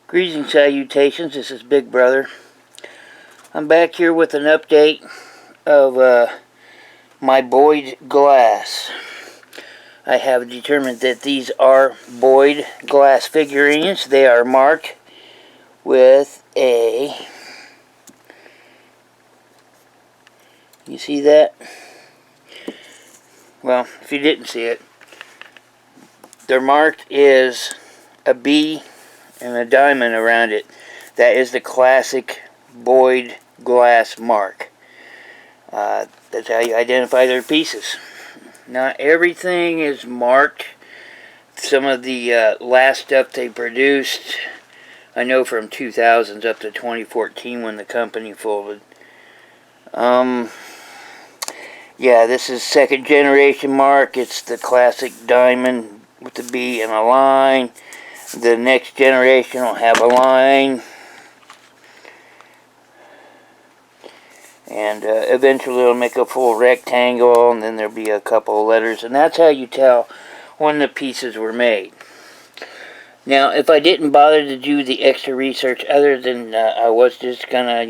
Greetings, salutations, this is Big Brother. I'm back here with an update of my BOYD glass. I have determined that these are BOYD glass figurines. They are marked with a... You see that? Well, if you didn't see it, they're marked is a B and a diamond around it. That is the classic BOYD glass mark. That's how you identify their pieces. Not everything is marked. Some of the last stuff they produced, I know from 2000s up to 2014 when the company folded. Yeah, this is second generation mark. It's the classic diamond with the B and a line. The next generation will have a line. And eventually it'll make a full rectangle, and then there'll be a couple of letters. And that's how you tell when the pieces were made. Now, if I didn't bother to do the extra research, other than I was just gonna,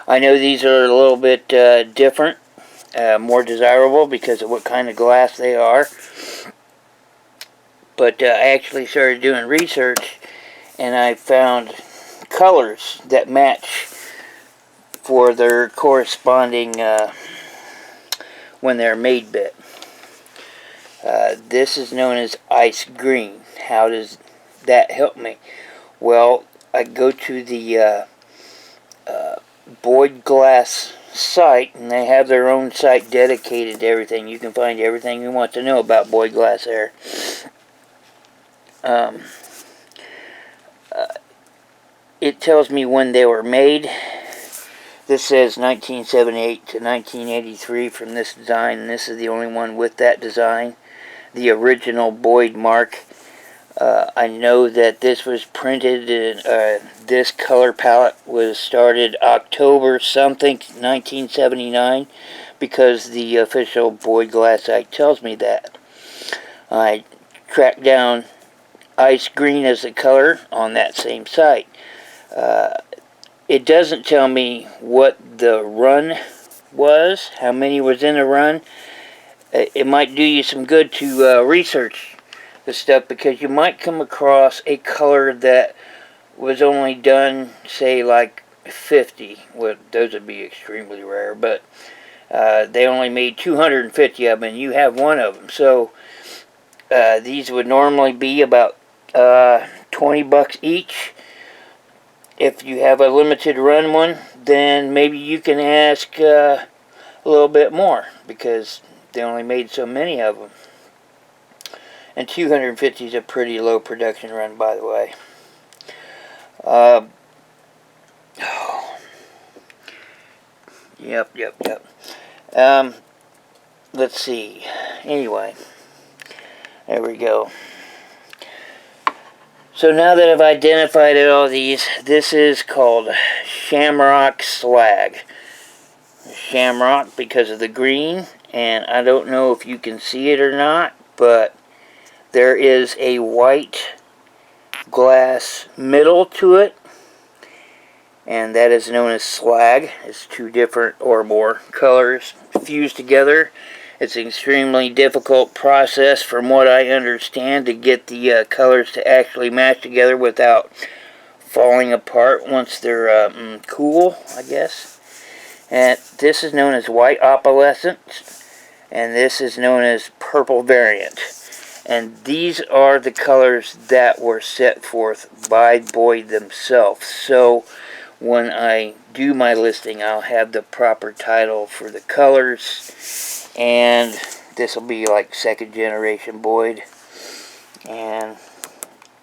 I know these are a little bit different, more desirable because of what kind of glass they are. But I actually started doing research, and I found colors that match for their corresponding when they're made bit. This is known as ice green. How does that help me? Well, I go to the BOYD glass site, and they have their own site dedicated to everything. You can find everything you want to know about BOYD glass there. It tells me when they were made. This says 1978 to 1983 from this design, and this is the only one with that design. The original BOYD mark. I know that this was printed in, this color palette was started October something, 1979, because the official BOYD glass site tells me that. I tracked down ice green as the color on that same site. It doesn't tell me what the run was, how many was in a run. It might do you some good to research the stuff, because you might come across a color that was only done, say, like 50. Well, those would be extremely rare, but they only made 250 of them, and you have one of them. So these would normally be about $20 each. If you have a limited run one, then maybe you can ask a little bit more, because they only made so many of them. And 250 is a pretty low production run, by the way. Yep. Let's see. Anyway, there we go. So now that I've identified all these, this is called Shamrock Slag. Shamrock because of the green, and I don't know if you can see it or not, but there is a white glass middle to it, and that is known as slag. It's two different or more colors fused together. It's an extremely difficult process, from what I understand, to get the colors to actually match together without falling apart once they're cool, I guess. And this is known as white opalescent, and this is known as purple variant. And these are the colors that were set forth by BOYD themselves. So when I do my listing, I'll have the proper title for the colors, and this will be like second generation BOYD, and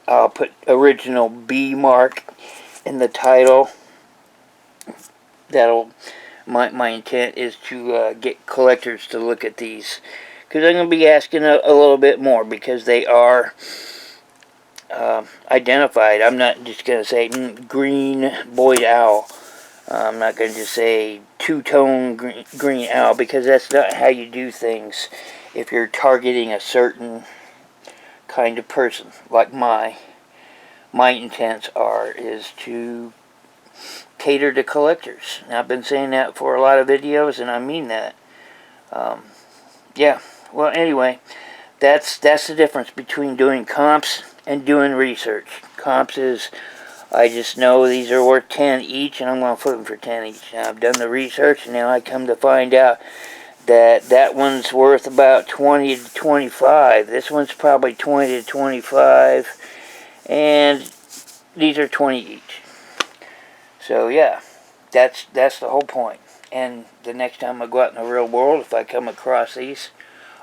I'll put original B mark in the title. My intent is to get collectors to look at these, because I'm going to be asking a little bit more, because they are identified. I'm not just going to say green BOYD owl. I'm not going to just say two-tone green owl, because that's not how you do things if you're targeting a certain kind of person, like my my intents is to cater to collectors. And I've been saying that for a lot of videos, and I mean that. Yeah, well, anyway, that's the difference between doing comps and doing research. Comps is, I just know these are worth 10 each, and I'm going to flip them for 10 each. Now, I've done the research, and now I come to find out that that one's worth about 20 to 25. This one's probably 20 to 25, and these are 20 each. So, yeah, that's the whole point. And the next time I go out in the real world, if I come across these,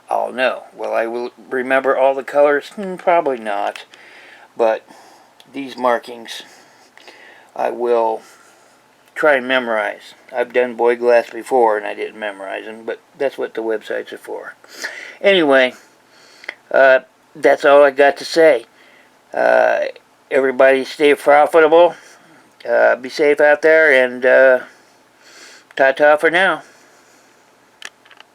I'll know. Will I remember all the colors? Probably not. But these markings, I will try and memorize. I've done BOYD glass before, and I didn't memorize them, but that's what the websites are for. Anyway, that's all I got to say. Everybody stay profitable. Be safe out there, and ta-ta for now.